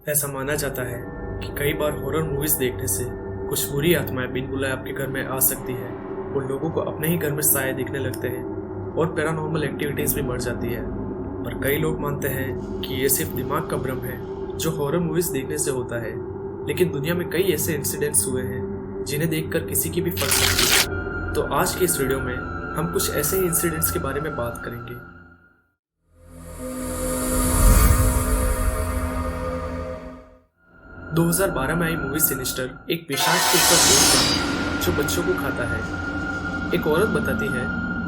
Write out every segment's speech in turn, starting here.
ऐसा माना जाता है कि कई बार हॉरर मूवीज देखने से कुछ बुरी आत्माएं बिन बुलाए आपके घर में आ सकती है और लोगों को अपने ही घर में साए दिखने लगते हैं और पैरानॉर्मल एक्टिविटीज भी बढ़ जाती है। पर कई लोग मानते हैं कि ये सिर्फ दिमाग का भ्रम है जो हॉरर मूवीज देखने से होता है। लेकिन दुनिया में कई ऐसे इंसिडेंट्स हुए हैं जिन्हें देखकर किसी की भी फट सकती है। तो आज के इस वीडियो में हम कुछ ऐसे ही इंसिडेंट्स के बारे में बात करेंगे। 2012 में आई मूवी सिनिस्टर एक पिशाच के ऊपर बेस्ड है जो बच्चों को खाता है। एक औरत बताती है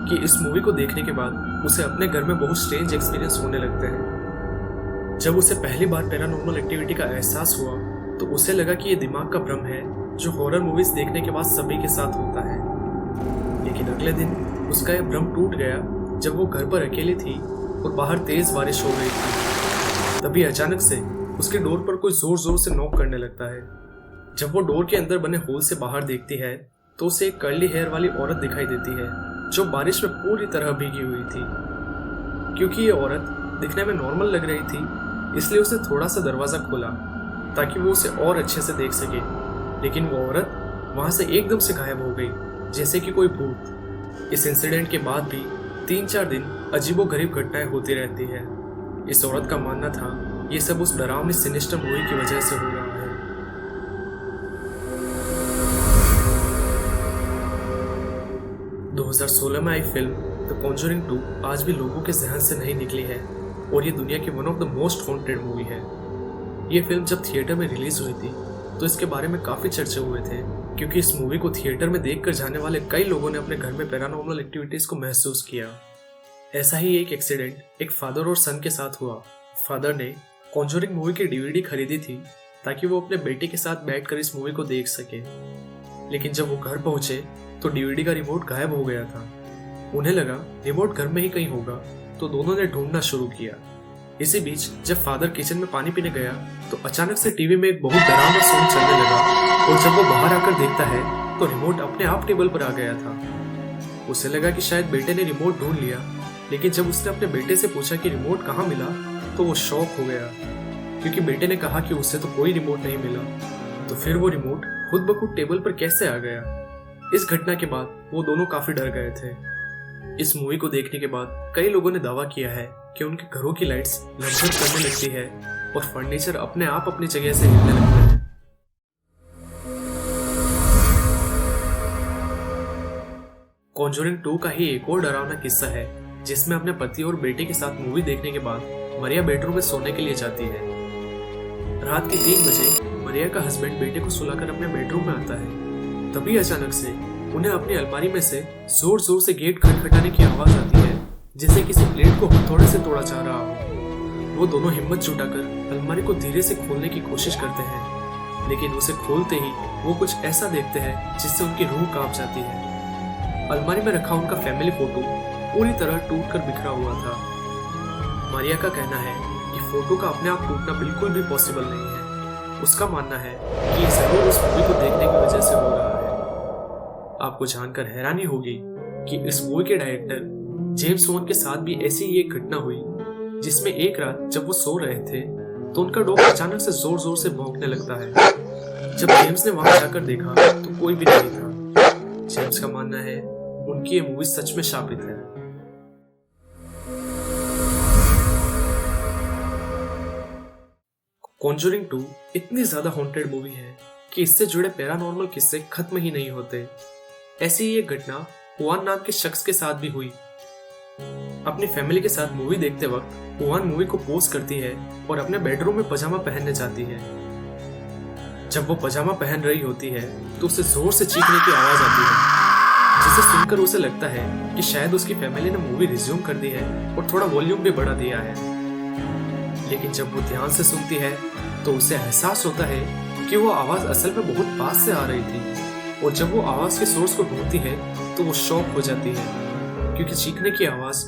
कि इस मूवी को देखने के बाद उसे अपने घर में बहुत स्ट्रेंज एक्सपीरियंस होने लगते हैं। जब उसे पहली बार पैरानॉर्मल एक्टिविटी का एहसास हुआ तो उसे लगा कि ये दिमाग का भ्रम है जो हॉरर मूवीज देखने के बाद सभी के साथ होता है। लेकिन अगले दिन उसका यह भ्रम टूट गया जब वो घर पर अकेली थी और बाहर तेज बारिश हो रही थी। तभी अचानक से उसके डोर पर कोई जोर जोर से नॉक करने लगता है। जब वो डोर के अंदर बने होल से बाहर देखती है तो उसे एक कर्ली हेयर वाली औरत दिखाई देती है जो बारिश में पूरी तरह भीगी हुई थी। क्योंकि ये औरत दिखने में नॉर्मल लग रही थी इसलिए उसने थोड़ा सा दरवाजा खोला ताकि वो उसे और अच्छे से देख सके। लेकिन वो औरत वहां से एकदम से गायब हो गई जैसे कि कोई भूत। इस इंसिडेंट के बाद भी 3-4 दिन अजीबोगरीब घटनाएं होती रहती है। इस औरत का मानना था ये सब उस डरावनी सिनिस्टर मूवी की वजह से हो रहा है। दो 2016 में आई फिल्म द कॉन्जरिंग 2 आज भी लोगों के जहन से नहीं निकली है और ये दुनिया की one of the most haunted movie है। ये फिल्म जब थिएटर में रिलीज हुई थी तो इसके बारे में काफी चर्चे हुए थे क्योंकि इस मूवी को थिएटर में देखकर जाने वाले कई लोगों ने अपने घर में पैरानॉर्मल एक्टिविटीज को महसूस किया। ऐसा ही एक एक्सीडेंट एक फादर और सन के साथ हुआ। फादर ने कॉन्जरिंग मूवी की डीवीडी खरीदी थी ताकि वो अपने बेटे के साथ बैठकर इस मूवी को देख सके। लेकिन जब वो घर पहुंचे तो डीवीडी का रिमोट गायब हो गया था। उन्हें लगा रिमोट घर में ही कहीं होगा तो दोनों ने ढूंढना शुरू किया। इसी बीच जब फादर किचन में पानी पीने गया तो अचानक से टीवी में एक बहुत डरावना साउंड चलने लगा और जब वो बाहर आकर देखता है तो रिमोट अपने आप टेबल पर आ गया था। उसे लगा कि शायद बेटे ने रिमोट ढूंढ लिया, लेकिन जब उसने अपने बेटे से पूछा कि रिमोट कहाँ मिला तो वो शॉक हो गया क्योंकि बेटे ने कहा कि उससे तो कोई रिमोट नहीं मिला। तो फिर वो रिमोट खुद ब खुद टेबल पर कैसे आ गया। इस घटना के बाद वो दोनों काफी डर गए थे। इस मूवी को देखने के बाद कई लोगों ने दावा किया है कि उनके घरों की लाइट्स लमसम करने लगती है और फर्नीचर अपने आप अपनी जगह से हिलने लगता है। कॉन्जरिंग 2 का ही एक और डरावना किस्सा है जिसमें अपने पति और बेटे के साथ मूवी देखने के बाद मरिया बेडरूम में सोने के लिए जाती है। रात के 3 बजे मरिया का हस्बैंड बेटे को सुलाकर अपने बेडरूम में आता है। तभी अचानक से उन्हें अपनी अलमारी में से जोर जोर से गेट खटखटाने की आवाज आती है जैसे किसी प्लेट को हथौड़े से तोड़ा जा रहा हो। वो दोनों हिम्मत जुटाकर अलमारी को धीरे से खोलने की कोशिश करते हैं, लेकिन उसे खोलते ही वो कुछ ऐसा देखते हैं जिससे उनकी रूह कांप जाती है। अलमारी में रखा उनका फैमिली फोटो पूरी तरह टूटकर बिखरा हुआ था। मारिया का कहना है कि फोटो का अपने आप टूटना बिल्कुल भी पॉसिबल नहीं है। उसका मानना है कि ये जरूर उस मूवी को देखने की वजह से हो रहा है। आपको जानकर हैरानी होगी कि इस मूवी के डायरेक्टर जेम्स वॉन के साथ भी ऐसी ही एक घटना हुई जिसमें एक रात जब वो सो रहे थे तो उनका डॉग अचानक से जोर जोर से भौंकने लगता है। जब जेम्स ने वहां जाकर देखा तो कोई भी नहीं था। जेम्स का मानना है उनकी ये मूवी सच में शापित है। कॉन्जरिंग 2 इतनी ज्यादा हॉन्टेड मूवी है कि इससे जुड़े पैरानॉर्मल किस्से खत्म ही नहीं होते। ऐसी ही एक घटना हुआन नाम के शख्स के साथ भी हुई। अपनी फैमिली के साथ मूवी देखते वक्त हुआन मूवी को पॉज करती है और अपने बेडरूम में पजामा पहनने जाती है। जब वो पजामा पहन रही होती है तो उसे जोर से चीखने की आवाज आती है जिसे सुनकर उसे लगता है कि शायद उसकी फैमिली ने मूवी रिज्यूम कर दी है और थोड़ा वॉल्यूम भी बढ़ा दिया है। लेकिन जब वो ध्यान से सुनती है तो उसे एहसास होता है कि वो आवाज असल में बहुत पास से आ रही थी और जब वो आवाज के सोर्स को ढूंढती है तो वो शॉक हो जाती है क्योंकि चीखने की आवाज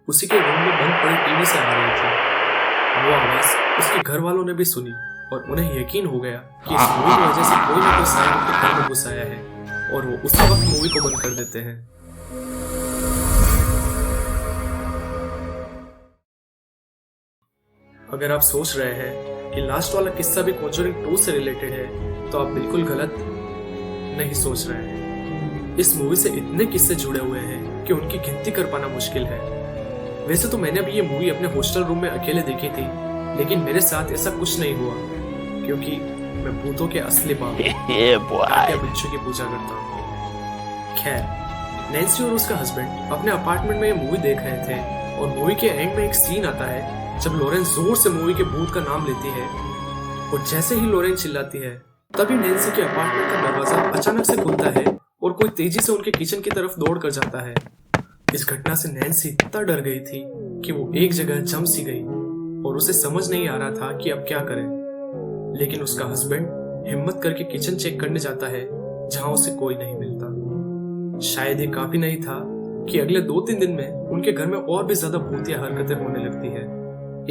उसी के रूम में बंद पड़ी टीवी से आ रही थी। वो आवाज उसके घर वालों ने भी सुनी और उन्हें यकीन हो गया कि इस मूवी की वजह से कोई ना कोई साया उनके घर में घुस आया है और वो उसी वक्त मूवी को बंद कर देते हैं। अगर आप सोच रहे हैं कि लास्ट वाला किस्सा भी कॉन्जरिंग 2 से रिलेटेड है, तो आप बिल्कुल गलत नहीं सोच रहे हैं। इस मूवी से इतने किस्से जुड़े हुए हैं कि उनकी गिनती कर पाना मुश्किल है। वैसे तो मैंने अभी ये मूवी अपने हॉस्टल रूम में अकेले देखी थी, लेकिन मेरे साथ ऐसा कुछ नहीं हुआ क्योंकि मैं भूतों के असली बाप बिच्छू की पूजा करता हूँ। खैर, नैन्सी और उसका हस्बैंड अपने अपार्टमेंट में ये मूवी देख रहे थे और मूवी के एंड में एक सीन आता है जब लॉरेन जोर से मूवी के भूत का नाम लेती है और जैसे ही लॉरेन चिल्लाती है तभी नैन्सी के अपार्टमेंट का दरवाजा अचानक से खुलता है और कोई तेजी से उनके किचन की तरफ दौड़ कर जाता है। इस घटना से नैन्सी इतना डर गई थी कि वो एक जगह जम सी गई और उसे समझ नहीं आ रहा था कि अब क्या करे। लेकिन उसका हस्बैंड हिम्मत करके किचन चेक करने जाता है जहां उसे कोई नहीं मिलता। शायद ये काफी नहीं था कि अगले 2-3 दिन में उनके घर में और भी ज्यादा भूतिया हरकतें होने लगती है।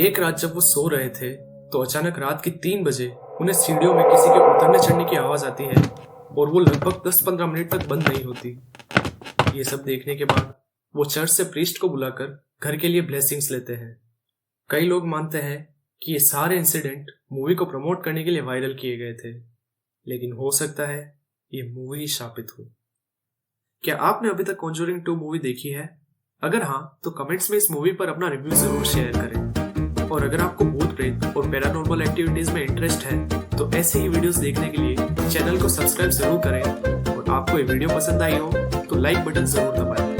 एक रात जब वो सो रहे थे तो अचानक रात के 3 बजे उन्हें सीढ़ियों में किसी के उतरने चढ़ने की आवाज आती है और वो लगभग 10-15 मिनट तक बंद नहीं होती। ये सब देखने के बाद वो चर्च से प्रीस्ट को बुलाकर घर के लिए ब्लेसिंग्स लेते हैं। कई लोग मानते हैं कि ये सारे इंसिडेंट मूवी को प्रमोट करने के लिए वायरल किए गए थे, लेकिन हो सकता है ये मूवी ही शापित हो। क्या आपने अभी तक कॉन्जरिंग 2 मूवी देखी है? अगर हाँ, तो कमेंट्स में इस मूवी पर अपना रिव्यू जरूर शेयर करें। और अगर आपको भूत प्रेत और पैरानॉर्मल एक्टिविटीज में इंटरेस्ट है तो ऐसे ही वीडियोस देखने के लिए चैनल को सब्सक्राइब जरूर करें और आपको ये वीडियो पसंद आई हो तो लाइक बटन जरूर दबाएं।